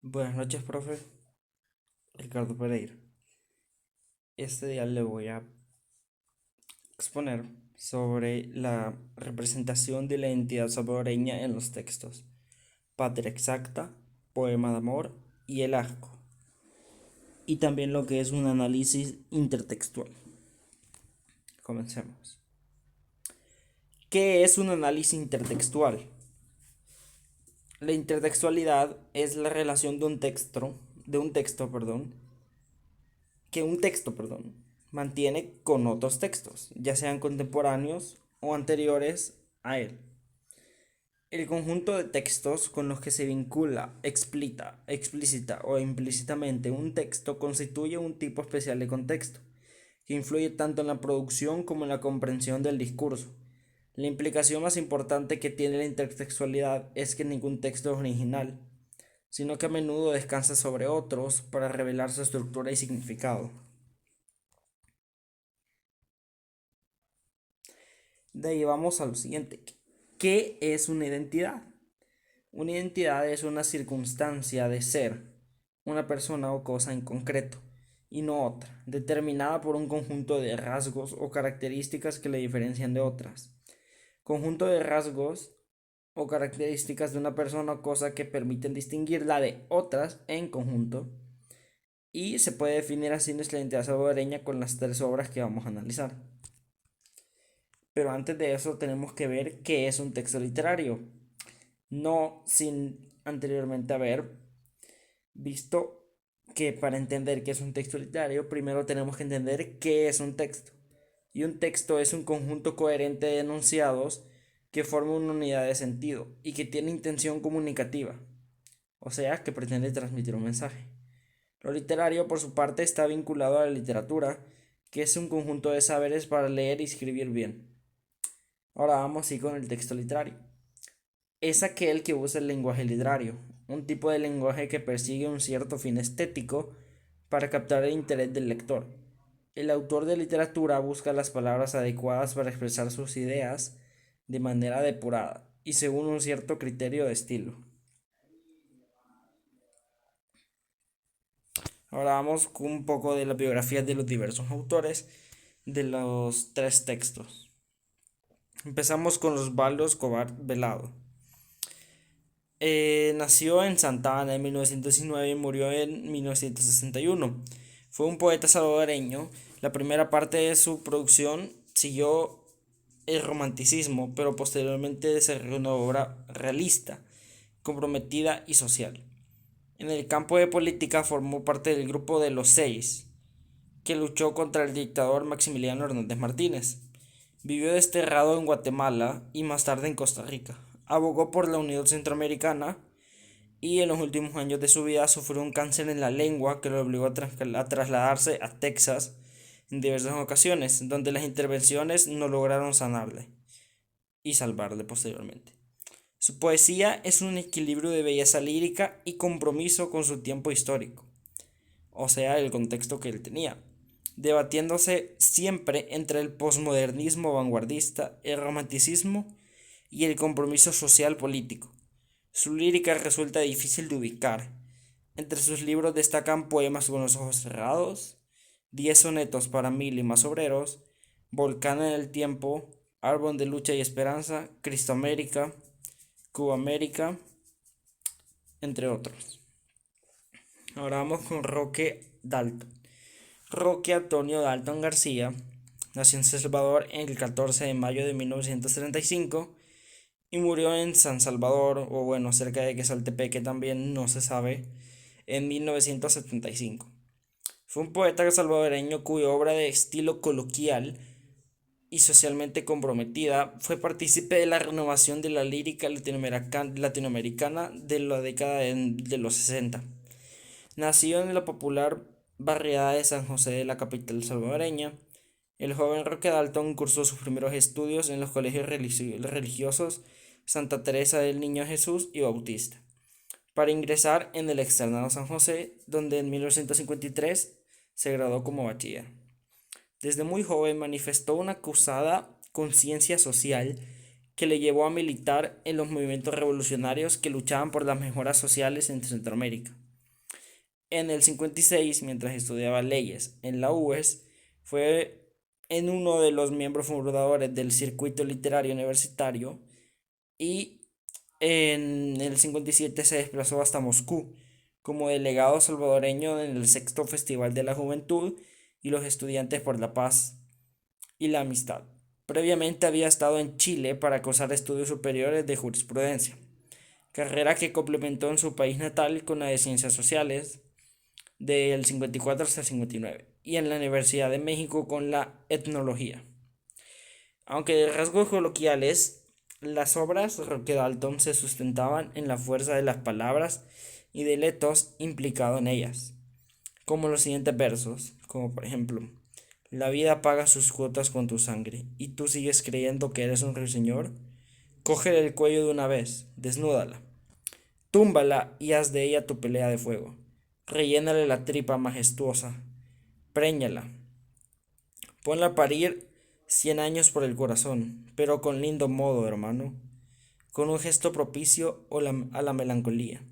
Buenas noches, profe. Ricardo Pereira. Este día le voy a exponer sobre la representación de la identidad salvadoreña en los textos. Patria exacta, poema de amor y el arco. Y también lo que es un análisis intertextual. Comencemos. ¿Qué es un análisis intertextual? La intertextualidad es la relación que un texto, mantiene con otros textos, ya sean contemporáneos o anteriores a él. El conjunto de textos con los que se vincula explícita o implícitamente un texto constituye un tipo especial de contexto, que influye tanto en la producción como en la comprensión del discurso. La implicación más importante que tiene la intertextualidad es que ningún texto es original, sino que a menudo descansa sobre otros para revelar su estructura y significado. De ahí vamos a lo siguiente. ¿Qué es una identidad? Una identidad es una circunstancia de ser, una persona o cosa en concreto, y no otra, determinada por un conjunto de rasgos o características que le diferencian de otras. Conjunto de rasgos o características de una persona o cosa que permiten distinguirla de otras en conjunto. Y se puede definir así nuestra identidad salvadoreña con las tres obras que vamos a analizar. Pero antes de eso tenemos que ver qué es un texto literario. No sin anteriormente haber visto que para entender qué es un texto literario, primero tenemos que entender qué es un texto. Y un texto es un conjunto coherente de enunciados que forma una unidad de sentido y que tiene intención comunicativa, o sea, que pretende transmitir un mensaje. Lo literario, por su parte, está vinculado a la literatura, que es un conjunto de saberes para leer y escribir bien. Ahora vamos así con el texto literario. Es aquel que usa el lenguaje literario, un tipo de lenguaje que persigue un cierto fin estético para captar el interés del lector. El autor de literatura busca las palabras adecuadas para expresar sus ideas de manera depurada y según un cierto criterio de estilo. Ahora vamos con un poco de las biografías de los diversos autores de los tres textos. Empezamos con Osvaldo Escobar Velado. Nació en Santa Ana en 1919 y murió en 1961. Fue un poeta salvadoreño. La primera parte de su producción siguió el romanticismo, pero posteriormente desarrolló una obra realista, comprometida y social. En el campo de política formó parte del grupo de los Seis, que luchó contra el dictador Maximiliano Hernández Martínez. Vivió desterrado en Guatemala y más tarde en Costa Rica. Abogó por la Unión Centroamericana y en los últimos años de su vida sufrió un cáncer en la lengua que lo obligó a trasladarse a Texas en diversas ocasiones, donde las intervenciones no lograron sanarle y salvarle posteriormente. Su poesía es un equilibrio de belleza lírica y compromiso con su tiempo histórico, o sea, el contexto que él tenía, debatiéndose siempre entre el posmodernismo vanguardista, el romanticismo y el compromiso social político. Su lírica resulta difícil de ubicar. Entre sus libros destacan Poemas con los ojos cerrados, 10 sonetos para mil y más obreros, Volcán en el tiempo, Árbol de lucha y esperanza, Cristoamérica, Cubamérica, entre otros. Ahora vamos con Roque Dalton. Roque Antonio Dalton García nació en San Salvador el 14 de mayo de 1935 y murió en San Salvador, o bueno, cerca de Quesaltepeque también, no se sabe, en 1975. Fue un poeta salvadoreño cuya obra de estilo coloquial y socialmente comprometida fue partícipe de la renovación de la lírica latinoamericana de la década de los 60. Nació en la popular barriada de San José de la capital salvadoreña. El joven Roque Dalton cursó sus primeros estudios en los colegios religiosos Santa Teresa del Niño Jesús y Bautista, para ingresar en el externado San José, donde en 1953 se graduó como bachiller. Desde muy joven manifestó una acusada conciencia social que le llevó a militar en los movimientos revolucionarios que luchaban por las mejoras sociales en Centroamérica. En el 56, mientras estudiaba leyes en la UES, fue en uno de los miembros fundadores del circuito literario universitario y en el 57 se desplazó hasta Moscú como delegado salvadoreño en el sexto Festival de la Juventud y los Estudiantes por la Paz y la Amistad. Previamente había estado en Chile para cursar estudios superiores de jurisprudencia, carrera que complementó en su país natal con la de ciencias sociales del 54 hasta el 59 y en la Universidad de México con la etnología. Aunque de rasgos coloquiales, las obras de Roque Dalton se sustentaban en la fuerza de las palabras y del etos implicado en ellas, como los siguientes versos, como por ejemplo: la vida paga sus cuotas con tu sangre, y tú sigues creyendo que eres un ruiseñor. Cógele el cuello de una vez, desnúdala, túmbala y haz de ella tu pelea de fuego. Rellénale la tripa majestuosa, préñala, ponla a parir 100 años por el corazón, pero con lindo modo, hermano, con un gesto propicio a la melancolía.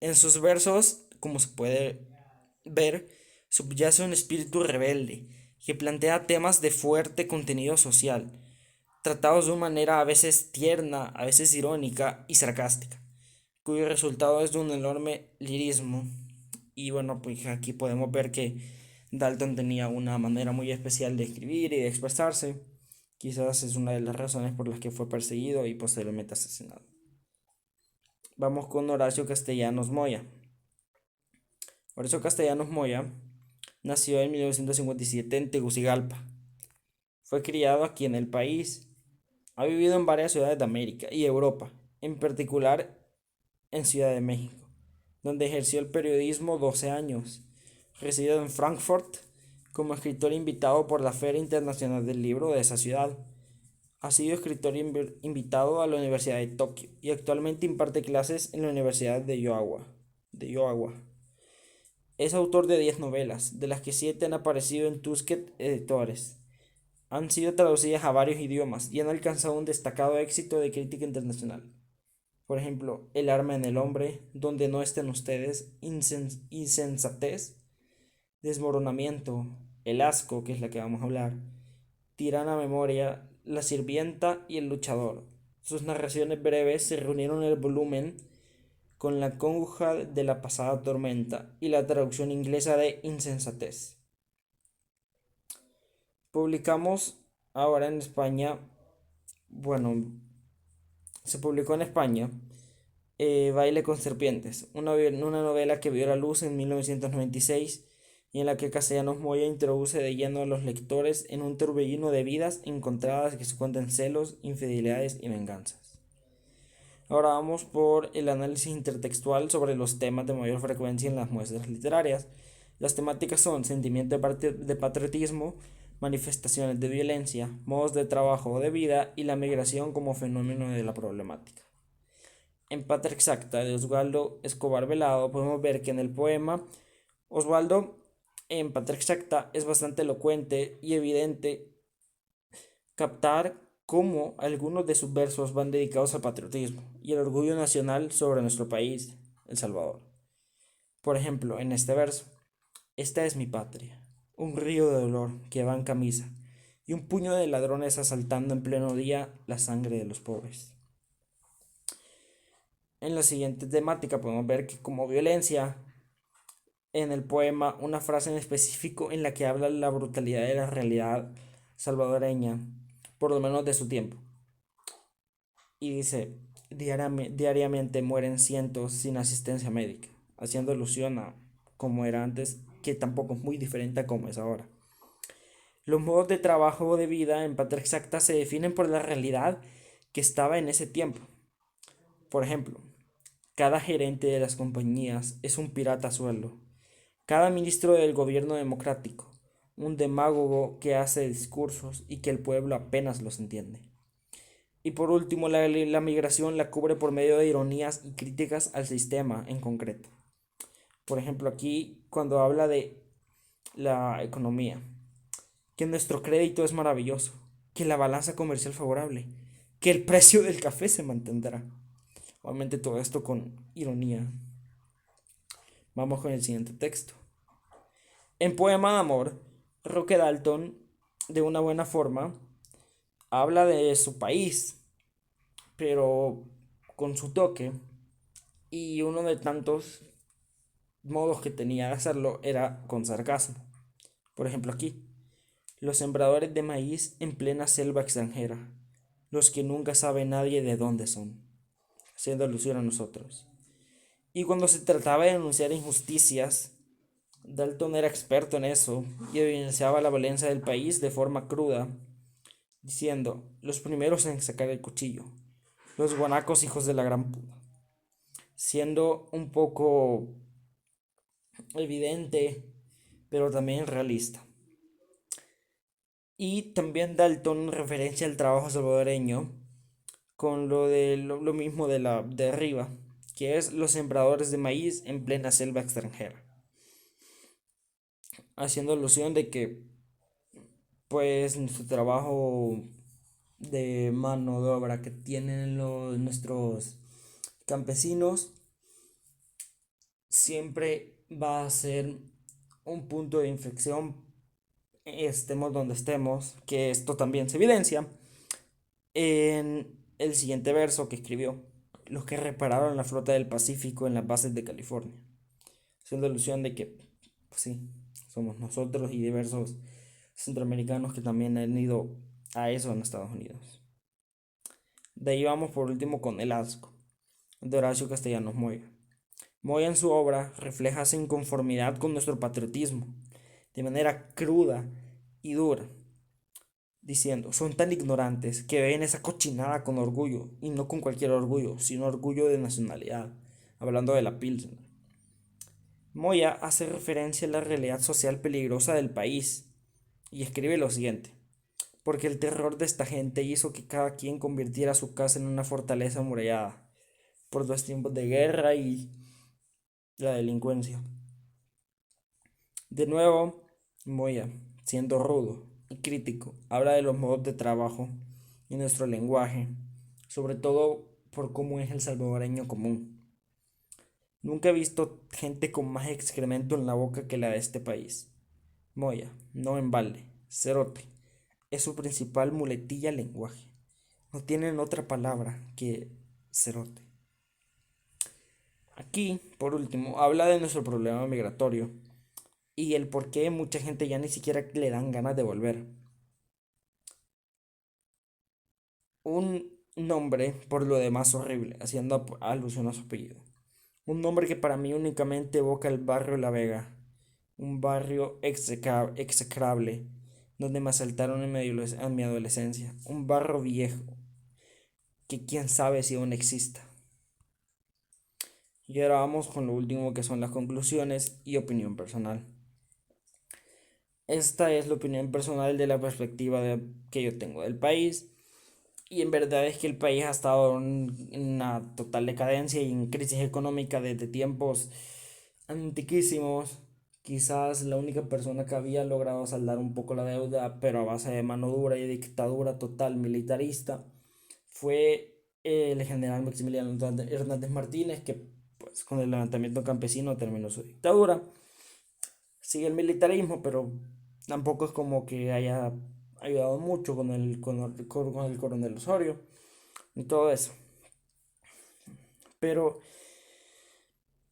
En sus versos, como se puede ver, subyace un espíritu rebelde que plantea temas de fuerte contenido social, tratados de una manera a veces tierna, a veces irónica y sarcástica, cuyo resultado es de un enorme lirismo. Y bueno, pues aquí podemos ver que Dalton tenía una manera muy especial de escribir y de expresarse. Quizás es una de las razones por las que fue perseguido y posteriormente asesinado. Vamos con Horacio Castellanos Moya. Horacio Castellanos Moya nació en 1957 en Tegucigalpa. Fue criado aquí en el país. Ha vivido en varias ciudades de América y Europa, en particular en Ciudad de México, donde ejerció el periodismo 12 años. Residió en Frankfurt como escritor invitado por la Feria Internacional del Libro de esa ciudad. Ha sido escritor invitado a la Universidad de Tokio y actualmente imparte clases en la Universidad de Iowa. Es autor de 10 novelas, de las que 7 han aparecido en Tusquets Editores. Han sido traducidas a varios idiomas y han alcanzado un destacado éxito de crítica internacional. Por ejemplo, El arma en el hombre, Donde no estén ustedes, Insensatez, Desmoronamiento, El asco, que es la que vamos a hablar, Tirana memoria, La sirvienta y El luchador. Sus narraciones breves se reunieron en el volumen con La congoja de la pasada tormenta y la traducción inglesa de Insensatez. Publicamos ahora en España, bueno, se publicó en España Baile con serpientes, una novela que vio la luz en 1996 y en la que Castellanos Moya introduce de lleno a los lectores en un torbellino de vidas encontradas que esconden celos, infidelidades y venganzas. Ahora vamos por el análisis intertextual sobre los temas de mayor frecuencia en las muestras literarias. Las temáticas son sentimiento de patriotismo, manifestaciones de violencia, modos de trabajo o de vida y la migración como fenómeno de la problemática. En Patria Exacta de Osvaldo Escobar Velado podemos ver que en el poema Osvaldo en Patria Exacta es bastante elocuente y evidente captar cómo algunos de sus versos van dedicados al patriotismo y el orgullo nacional sobre nuestro país, El Salvador. Por ejemplo, en este verso: esta es mi patria, un río de dolor que va en camisa y un puño de ladrones asaltando en pleno día la sangre de los pobres. En la siguiente temática podemos ver que como violencia, en el poema, una frase en específico en la que habla la brutalidad de la realidad salvadoreña, por lo menos de su tiempo. Y dice: diariamente mueren cientos sin asistencia médica, haciendo alusión a como era antes, que tampoco es muy diferente a como es ahora. Los modos de trabajo o de vida en Patria Exacta se definen por la realidad que estaba en ese tiempo. Por ejemplo, cada gerente de las compañías es un pirata a sueldo. Cada ministro del gobierno democrático, un demagogo que hace discursos y que el pueblo apenas los entiende. Y por último, la migración la cubre por medio de ironías y críticas al sistema en concreto. Por ejemplo, aquí cuando habla de la economía, que nuestro crédito es maravilloso, que la balanza comercial favorable, que el precio del café se mantendrá. Obviamente todo esto con ironía. Vamos con el siguiente texto. En Poema de Amor, Roque Dalton, de una buena forma, habla de su país, pero con su toque, y uno de tantos modos que tenía de hacerlo era con sarcasmo. Por ejemplo, aquí, los sembradores de maíz en plena selva extranjera, los que nunca sabe nadie de dónde son, haciendo alusión a nosotros. Y cuando se trataba de denunciar injusticias, Dalton era experto en eso y evidenciaba la violencia del país de forma cruda, diciendo, los primeros en sacar el cuchillo, los guanacos hijos de la gran puta, siendo un poco evidente, pero también realista. Y también Dalton referencia al trabajo salvadoreño con lo mismo de arriba, que es los sembradores de maíz en plena selva extranjera, haciendo alusión de que pues nuestro trabajo de mano de obra que tienen nuestros campesinos siempre va a ser un punto de inflexión, estemos donde estemos, que esto también se evidencia en el siguiente verso que escribió: los que repararon la flota del Pacífico en las bases de California, haciendo alusión de que, pues sí, somos nosotros y diversos centroamericanos que también han ido a eso en Estados Unidos. De ahí vamos por último con El Asco, de Horacio Castellanos Moya. Moya en su obra refleja esa inconformidad con nuestro patriotismo, de manera cruda y dura, diciendo, son tan ignorantes que ven esa cochinada con orgullo, y no con cualquier orgullo, sino orgullo de nacionalidad, hablando de la Pilsen. Moya hace referencia a la realidad social peligrosa del país, y escribe lo siguiente, porque el terror de esta gente hizo que cada quien convirtiera su casa en una fortaleza amurallada, por los tiempos de guerra y la delincuencia. De nuevo, Moya, siendo rudo y crítico, habla de los modos de trabajo y nuestro lenguaje, sobre todo por cómo es el salvadoreño común. Nunca he visto gente con más excremento en la boca que la de este país. Moya, no en balde, cerote, es su principal muletilla al lenguaje. No tienen otra palabra que cerote. Aquí, por último, habla de nuestro problema migratorio y el por qué mucha gente ya ni siquiera le dan ganas de volver. Un nombre, por lo demás, horrible, haciendo alusión a su apellido. Un nombre que para mí únicamente evoca el barrio La Vega, un barrio execrable, donde me asaltaron en mi adolescencia, un barrio viejo, que quién sabe si aún exista. Y ahora vamos con lo último, que son las conclusiones y opinión personal. Esta es la opinión personal de la perspectiva que yo tengo del país. Y en verdad es que el país ha estado en una total decadencia y en crisis económica desde tiempos antiquísimos. Quizás la única persona que había logrado saldar un poco la deuda, pero a base de mano dura y dictadura total militarista, fue el general Maximiliano Hernández Martínez, que pues con el levantamiento campesino terminó su dictadura. Sigue el militarismo, pero tampoco es como que haya ayudado mucho con el coronel Osorio y todo eso. Pero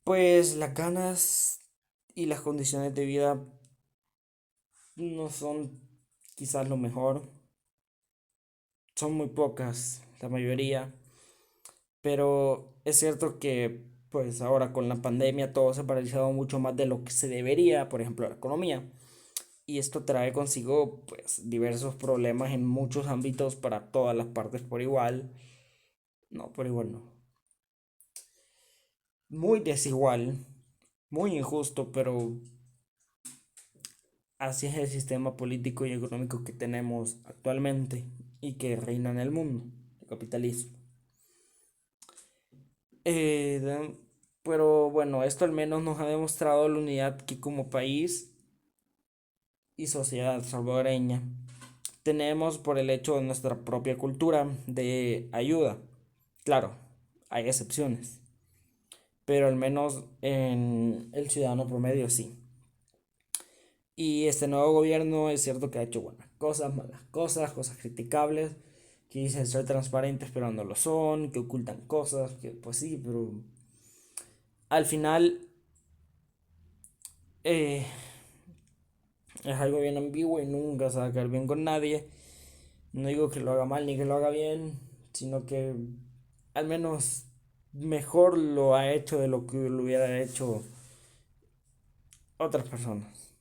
pues las ganas y las condiciones de vida no son quizás lo mejor. Son muy pocas, la mayoría. Pero es cierto que pues ahora con la pandemia todo se ha paralizado mucho más de lo que se debería, por ejemplo, la economía. Y esto trae consigo pues diversos problemas en muchos ámbitos para todas las partes por igual. No, por igual no. Muy desigual, muy injusto, pero así es el sistema político y económico que tenemos actualmente y que reina en el mundo, el capitalismo. Eh, pero bueno, esto al menos nos ha demostrado la unidad que como país y sociedad salvadoreña tenemos por el hecho de nuestra propia cultura de ayuda. Claro, hay excepciones, pero al menos en el ciudadano promedio sí. Y este nuevo gobierno es cierto que ha hecho buenas cosas, malas cosas, cosas criticables, que dicen ser transparentes pero no lo son, que ocultan cosas, que pues sí, pero al final eh, es algo bien ambiguo y nunca se va a quedar bien con nadie. No digo que lo haga mal ni que lo haga bien, sino que al menos mejor lo ha hecho de lo que lo hubiera hecho otras personas.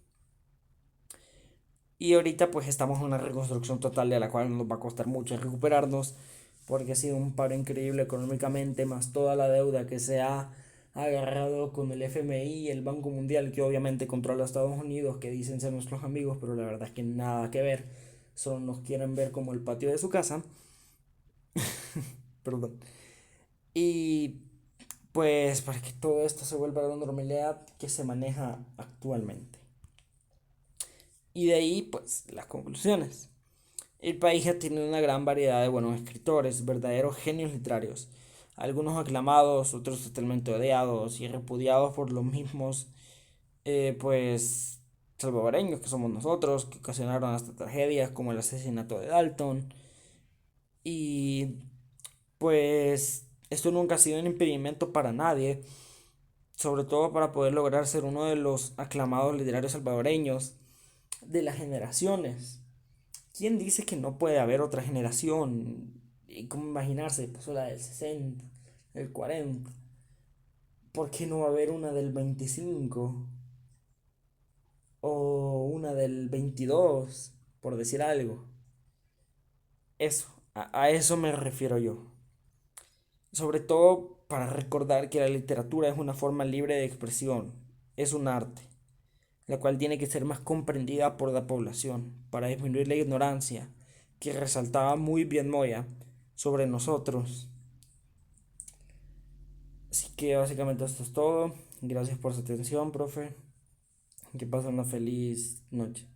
Y ahorita pues estamos en una reconstrucción total de la cual nos va a costar mucho recuperarnos porque ha sido un paro increíble económicamente, más toda la deuda que se ha agarrado con el FMI y el Banco Mundial, que obviamente controla a Estados Unidos, que dicen ser nuestros amigos, pero la verdad es que nada que ver, solo nos quieren ver como el patio de su casa. Perdón. Y pues para que todo esto se vuelva a la normalidad que se maneja actualmente. Y de ahí pues las conclusiones. El país ha tenido una gran variedad de buenos escritores, verdaderos genios literarios, algunos aclamados, otros totalmente odiados y repudiados por los mismos, pues, salvadoreños que somos nosotros, que ocasionaron hasta tragedias como el asesinato de Dalton. Y pues, esto nunca ha sido un impedimento para nadie, sobre todo para poder lograr ser uno de los aclamados literarios salvadoreños de las generaciones. ¿Quién dice que no puede haber otra generación? ¿Y cómo imaginarse? Pasó la del 60, del 40. ¿Por qué no va a haber una del 25? O una del 22, por decir algo. Eso, a eso me refiero yo. Sobre todo para recordar que la literatura es una forma libre de expresión, es un arte, la cual tiene que ser más comprendida por la población para disminuir la ignorancia que resaltaba muy bien Moya sobre nosotros. Así que básicamente esto es todo. Gracias por su atención, profe. Que pasen una feliz noche.